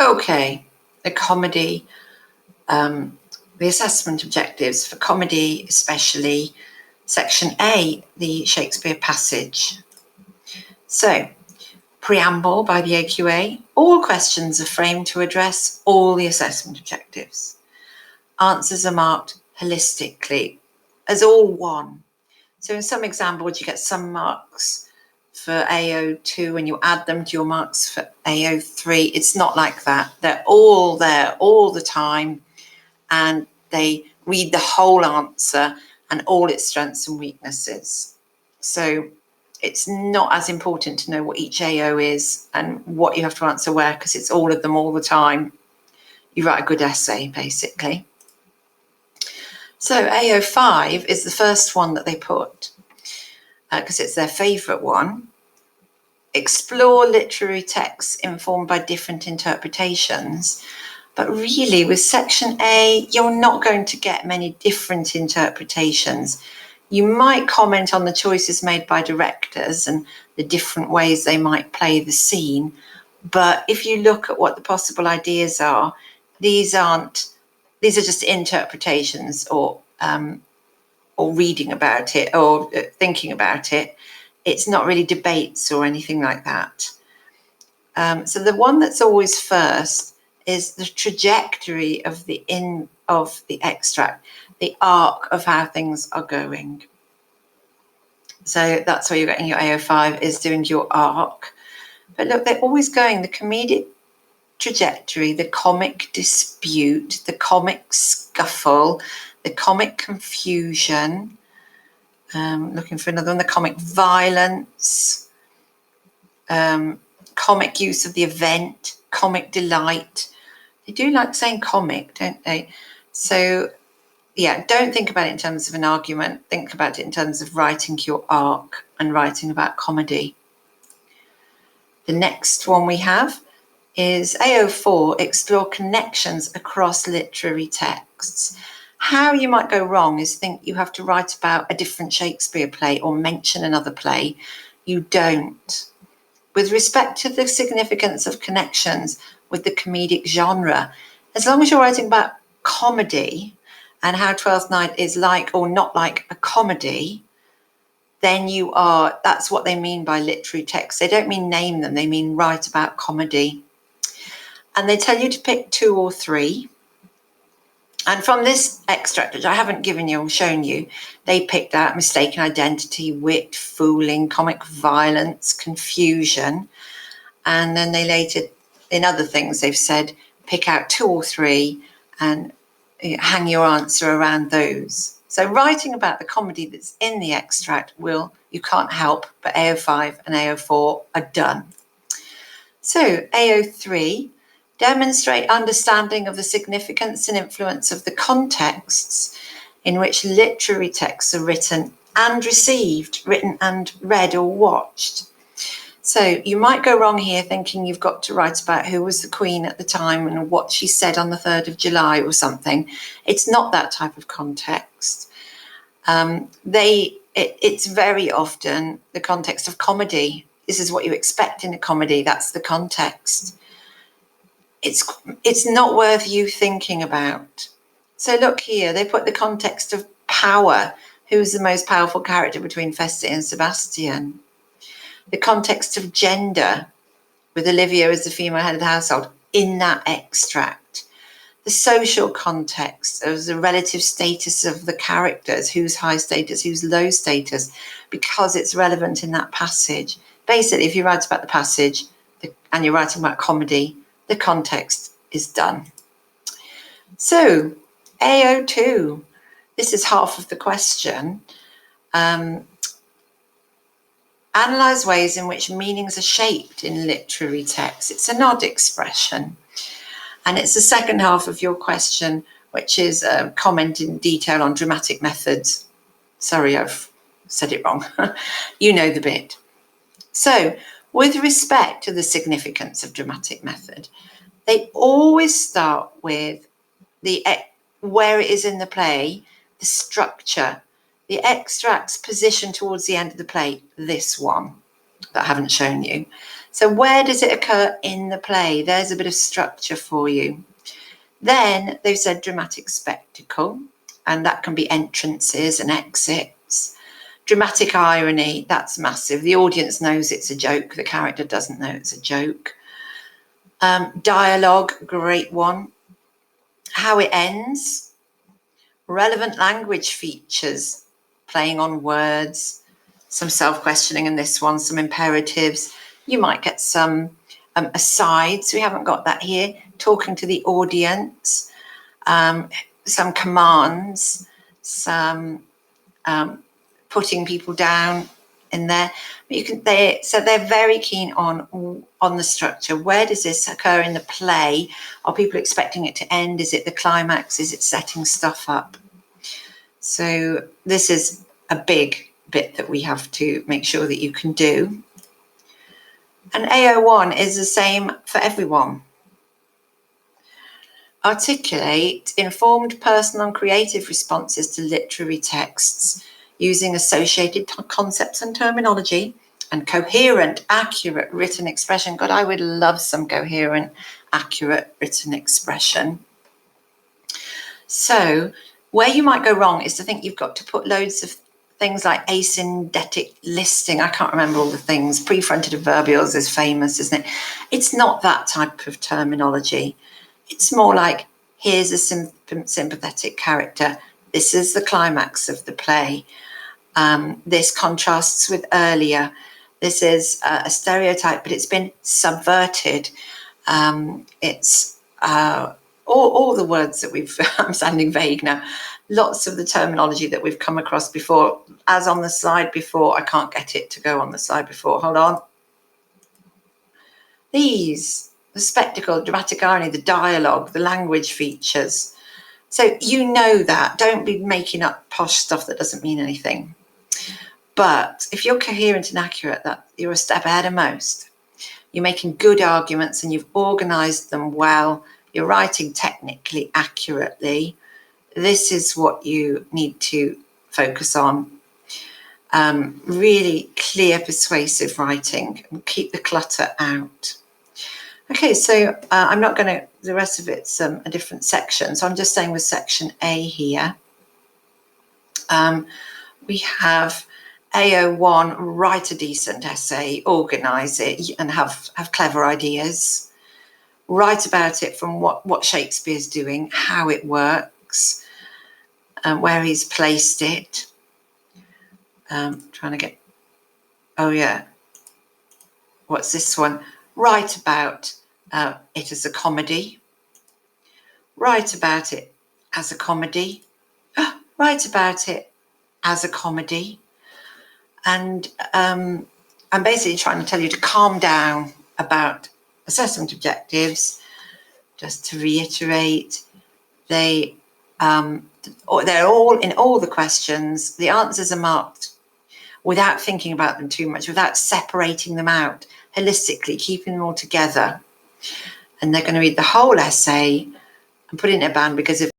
Okay, the comedy, the assessment objectives for comedy, especially section A, the Shakespeare passage. So, preamble by the AQA, all questions are framed to address all the assessment objectives. Answers are marked holistically as all one. So in some examples, you get some marks for AO2 and you add them to your marks for AO3. It's not like that. They're all there all the time and they read the whole answer and all its strengths and weaknesses. So it's not as important to know what each AO is and what you have to answer where, because it's all of them all the time. You write a good essay, basically. So AO5 is the first one that they put, because it's their favourite one. Explore literary texts informed by different interpretations. But really, with section A, you're not going to get many different interpretations. You might comment on the choices made by directors and the different ways they might play the scene. But if you look at what the possible ideas are, these are just interpretations or reading about it or thinking about it. It's not really debates or anything like that. So the one that's always first is the trajectory of the extract, the arc of how things are going. So that's where you're getting your AO5, is doing your arc. But look, they're always going the comedic trajectory, the comic dispute, the comic scuffle, the comic confusion. Looking for another one, the comic violence, comic use of the event, comic delight. They do like saying comic, don't they? So yeah, don't think about it in terms of an argument. Think about it in terms of writing your arc and writing about comedy. The next one we have is AO4, explore connections across literary texts. How you might go wrong is think you have to write about a different Shakespeare play or mention another play. You don't. With respect to the significance of connections with the comedic genre, as long as you're writing about comedy and how Twelfth Night is like or not like a comedy, then that's what they mean by literary texts. They don't mean name them, they mean write about comedy. And they tell you to pick 2 or 3. And from this extract, which I haven't given you or shown you, they picked out mistaken identity, wit, fooling, comic violence, confusion. And then they later, in other things, they've said, pick out 2 or 3 and hang your answer around those. So writing about the comedy that's in the extract you can't help, but AO5 and AO4 are done. So AO3, demonstrate understanding of the significance and influence of the contexts in which literary texts are written and received, written and read or watched. So you might go wrong here thinking you've got to write about who was the Queen at the time and what she said on the 3rd of July or something. It's not that type of context. It's very often the context of comedy. This is what you expect in a comedy. That's the context. It's not worth you thinking about. So look here, they put the context of power. Who's the most powerful character between Feste and Sebastian? The context of gender, with Olivia as the female head of the household, in that extract. The social context of the relative status of the characters, who's high status, who's low status, because it's relevant in that passage. Basically, if you write about the passage and you're writing about comedy, the context is done. So, AO2, this is half of the question. Analyse ways in which meanings are shaped in literary texts. It's an odd expression. And it's the second half of your question, which is a comment in detail on dramatic methods. Sorry, I've said it wrong. You know the bit. So, with respect to the significance of dramatic method, they always start with where it is in the play, the structure, the extract's position towards the end of the play, this one that I haven't shown you. So where does it occur in the play? There's a bit of structure for you. Then they've said dramatic spectacle, and that can be entrances and exits. Dramatic irony, that's massive. The audience knows it's a joke. The character doesn't know it's a joke. Dialogue, great one. How it ends. Relevant language features, playing on words, some self-questioning in this one, some imperatives. You might get some asides. We haven't got that here. Talking to the audience, some commands, some putting people down in there. So they're very keen on the structure. Where does this occur in the play? Are people expecting it to end? Is it the climax? Is it setting stuff up? So this is a big bit that we have to make sure that you can do. And AO1 is the same for everyone. Articulate informed, personal and creative responses to literary texts using associated concepts and terminology and coherent, accurate written expression. God, I would love some coherent, accurate written expression. So where you might go wrong is to think you've got to put loads of things like asyndetic listing. I can't remember all the things. Prefronted adverbials is famous, isn't it? It's not that type of terminology. It's more like, here's a sympathetic character. This is the climax of the play. This contrasts with earlier. This is a stereotype, but it's been subverted. It's all the words that we've, I'm sounding vague now, lots of the terminology that we've come across before, as on the slide before. I can't get it to go on the slide before. Hold on. These, the spectacle, dramatic irony, the dialogue, the language features. So you know that. Don't be making up posh stuff that doesn't mean anything. But if you're coherent and accurate, that you're a step ahead of most. You're making good arguments and you've organised them well. You're writing technically accurately. This is what you need to focus on. Really clear, persuasive writing, and keep the clutter out. Okay, so I'm not going to, the rest of it's a different section. So I'm just saying with section A here, we have AO1, write a decent essay, organise it and have clever ideas. Write about it from what Shakespeare's doing, how it works, where he's placed it. Trying to get, oh yeah, what's this one? Write about it as a comedy. Write about it as a comedy. Write about it as a comedy. And I'm basically trying to tell you to calm down about assessment objectives. Just to reiterate, they're all in all the questions. The answers are marked without thinking about them too much, without separating them out holistically, keeping them all together. And they're going to read the whole essay and put it in a band, because if